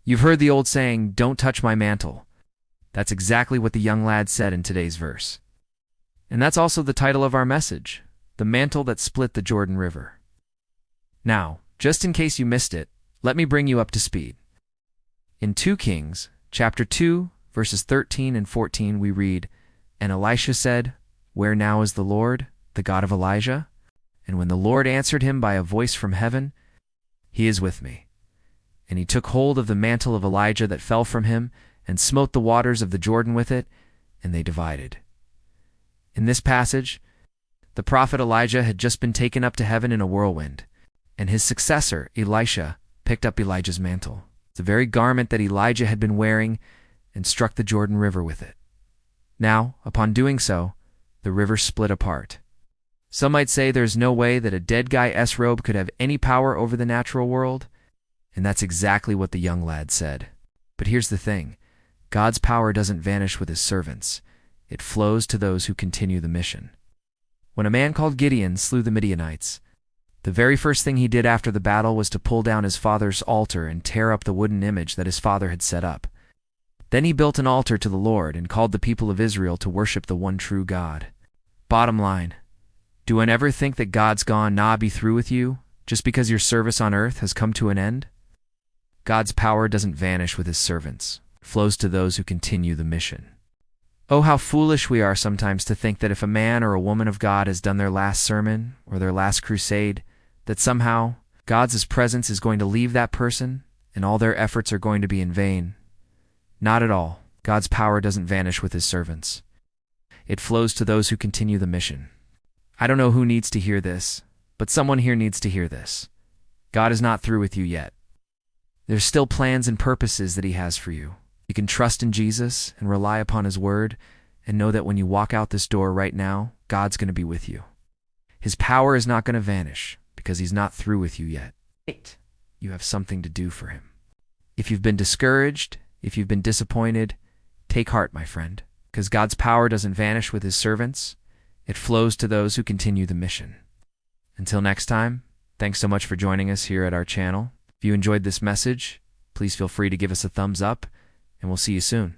You've heard the old saying, "Don't touch my mantle." That's exactly what the young lad said in today's verse. And that's also the title of our message, The Mantle That Split the Jordan River. Now, just in case you missed it, let me bring you up to speed. In 2 Kings, chapter 2, verses 13 and 14, we read, "And Elisha said, 'Where now is the Lord, the God of Elijah?' And when the Lord answered him by a voice from heaven, 'He is with me.' And he took hold of the mantle of Elijah that fell from him, and smote the waters of the Jordan with it, and they divided." In this passage, the prophet Elijah had just been taken up to heaven in a whirlwind, and his successor, Elisha, picked up Elijah's mantle, the very garment that Elijah had been wearing, and struck the Jordan River with it. Now, upon doing so, the river split apart. Some might say there's no way that a dead guy S-robe could have any power over the natural world, and that's exactly what the young lad said. But here's the thing. God's power doesn't vanish with his servants. It flows to those who continue the mission. When a man called Gideon slew the Midianites, the very first thing he did after the battle was to pull down his father's altar and tear up the wooden image that his father had set up. Then he built an altar to the Lord and called the people of Israel to worship the one true God. Bottom line, do one ever think that God's gone, "Nah, be through with you," just because your service on earth has come to an end? God's power doesn't vanish with his servants. It flows to those who continue the mission. Oh, how foolish we are sometimes to think that if a man or a woman of God has done their last sermon or their last crusade, that somehow God's presence is going to leave that person and all their efforts are going to be in vain. Not at all. God's power doesn't vanish with his servants. It flows to those who continue the mission. I don't know who needs to hear this, but someone here needs to hear this. God is not through with you yet. There's still plans and purposes that he has for you. You can trust in Jesus and rely upon his word and know that when you walk out this door right now, God's going to be with you. His power is not going to vanish because he's not through with you yet. You have something to do for him. If you've been discouraged, if you've been disappointed, take heart, my friend, because God's power doesn't vanish with his servants. It flows to those who continue the mission. Until next time, thanks so much for joining us here at our channel. If you enjoyed this message, please feel free to give us a thumbs up, and we'll see you soon.